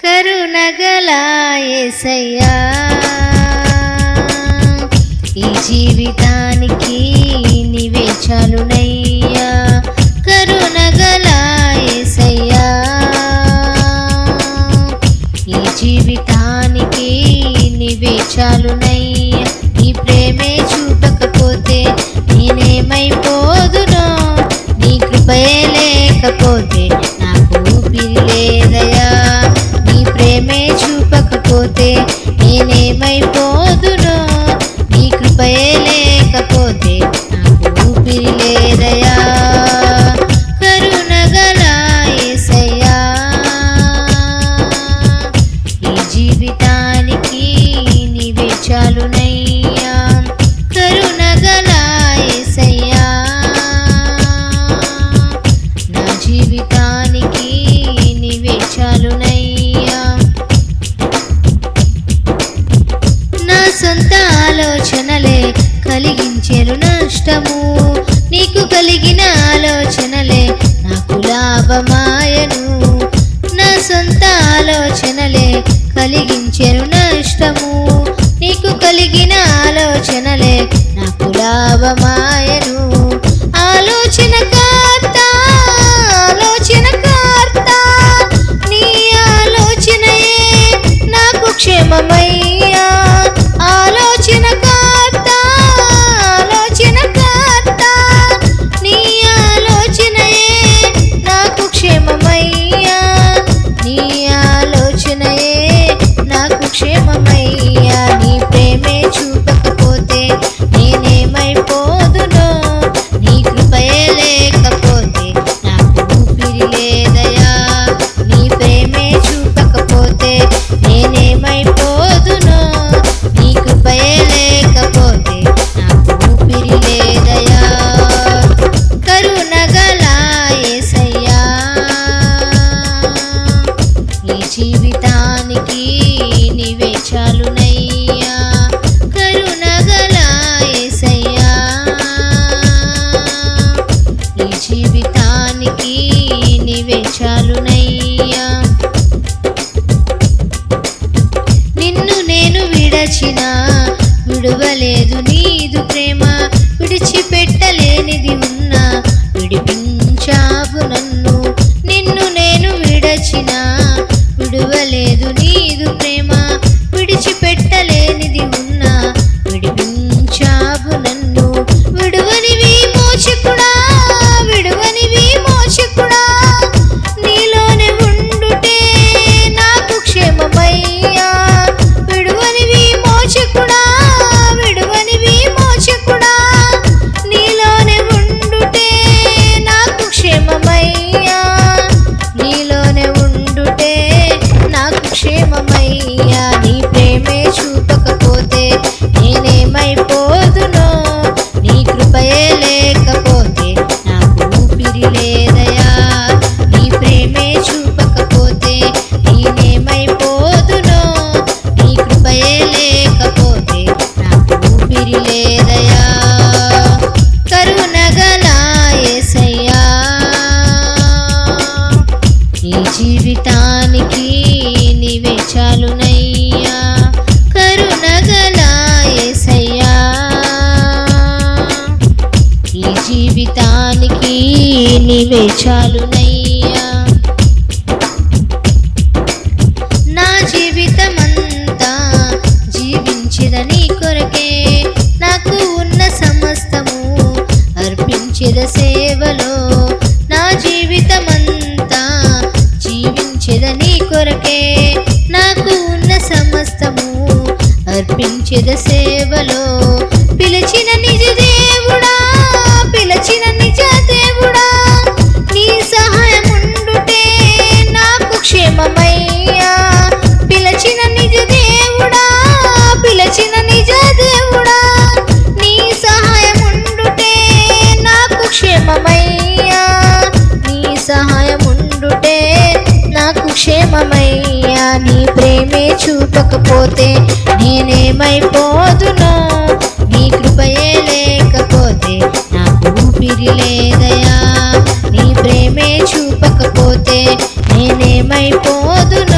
కరుణగల యేసయ్యా ఈ జీవితానికి నీవే చాలునయ్యా. కరుణగల యేసయ్యా ఈ జీవితానికి నీవే చాలునయ్యా. నీ ప్రేమే చూపకపోతే నేనేమైపోదునో, నీ కృపయే లేకపోతే నాకు ఊపిరి లేదయా. నీ ప్రేమే చూపకపోతే నేనేమైపోదునో, నీ కృపయే లేకపోతే నాకు ఊపిరి లేదయా. కరుణగల యేసయ్యా ఈ జీవితానికి నీవే చాలునయ్యా. కరుణగల యేసయ్యా నా జీవితానికి నీవే చాలునయ్యా. నా సొంత ఆలోచనలే కలిగించెను నష్టము, నీకు కలిగిన ఆలోచనలే నాకు లాభమాయను. నా సొంత ఆలోచనలే కలిగించెను నష్టము, నీకు కలిగిన ఆలోచనలే నాకు లాభమాయను. ఆలోచనకర్త ఆలోచనకర్త నీ ఆలోచనయే నాకు క్షేమమయ్యా. ఆలోచనకర్త ఆలోచనకర్త నీ ఆలోచనయే నాకు క్షేమమయ్యా. నీ ఆలోచనయే నాకు క్షేమమయ్యా. నీ ప్రేమే చూపకపోతే నేనేమైపోదునో, నీ కృపయే లేకపోతే నాకు ఊపిరి లేదయా. నీ ప్రేమే చూపకపోతే నేనేమైపోదునో, నీ కృపయే లేకపోతే నాకు ఊపిరి లేదయా. కరుణగల యేసయ్యా ఈ జీవితానికి నీవే చాలునయ్యా. కరుణగల యేసయ్యా ఈ జీవితానికి నీవే చాలునయ్యా. నిన్ను నేను విడచిన విడువలేదు నీదు ప్రేమ, విడిచిపెట్టలేనిది ఉన్నా విడిపించావు నన్ను. నిన్ను నేను విడచిన విడువలేదు నీదు ప్రేమ, విడిచిపెట్టలేనిది ఉన్నా విడిపించావు నన్ను. విడువనివి మోచకుడా విడువనివి మోచకుడా నీలోనే ఉండుటే నాకు క్షేమమయ్యా. విడువనివి మోచకుడా విడువనివి మోచకుడా నీలోనే ఉండుటే నాకు క్షేమమయ్యా. నీలోనే ఉండుటే నాకు క్షేమమయ్యా. నీ ప్రేమే చూపకపోతే నేనేమైపోదునో, నీ కృపయే లేకపోతే నాకు ఊపిరి లేదయా. నీ ప్రేమే చూపకపోతే నేనేమైపోదునో, నీ కృపయే లేకపోతే నాకు ఊపిరి లేదయా. కరుణగల యేసయ్యా ఈ జీవితానికి నీవే చాలునయ్యా. కరుణగల యేసయ్యా ఈ జీవితానికి నీవే చాలునయ్యా. నా జీవితమంతా జీవించెద నీ కొరకే, నాకు ఉన్న సమస్తము అర్పించెద సేవలో. నా జీవితమంతా జీవించెద నీ కొరకే, నాకు ఉన్న సమస్తము అర్పించెద సేవలో. పిలిచిన నిజ దేవుడా పిలిచిన నిజ దేవుడా నీ సహాయముండుటే నాకు క్షేమమయ్యా. పిలిచిన నిజ దేవుడా పిలిచిన నిజ దేవుడా నీ సహాయముండుటే నాకు క్షేమమయ్యా. నీ సహాయముండుటే నాకు క్షేమమయ్యా. నీ ప్రేమే చూపకపోతే నేనేమైపోదునో, నీ కృపయే లేకపోతే నాకు ఊపిరి లేదయా. నీ ప్రేమే చూపకపోతే నేనేమైపోదును.